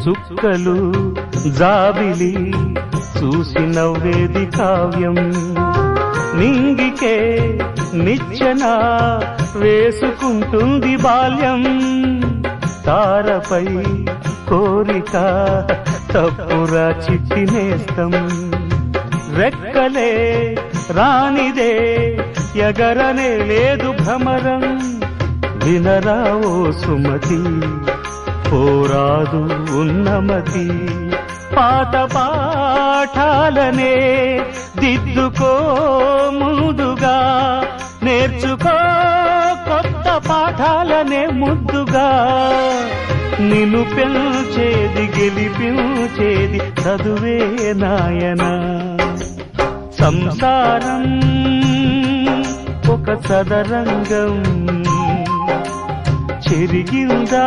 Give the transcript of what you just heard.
చుక్కలు జాబిలి చూసి నవ్వేది కావ్యం నింగికే నిచ్చెన వేసుకుంటుంది బాల్యం తారపై కోరిక తప్పురా చిట్టి నేస్తం రెక్కలే రానిదే ఎగరనే లేదు భ్రమరం వినరా ఓ సుమతి పోరాదు ఉన్నమతి పాత పాఠాలనే దిద్దుకో ముందుగా నేర్చుకో కొత్త పాఠాలనే ముద్దుగా నిన్ను పెంచేది గెలిపించేది చదువే నాయనా సంసారం ఒక చదరంగం చెరిగిందా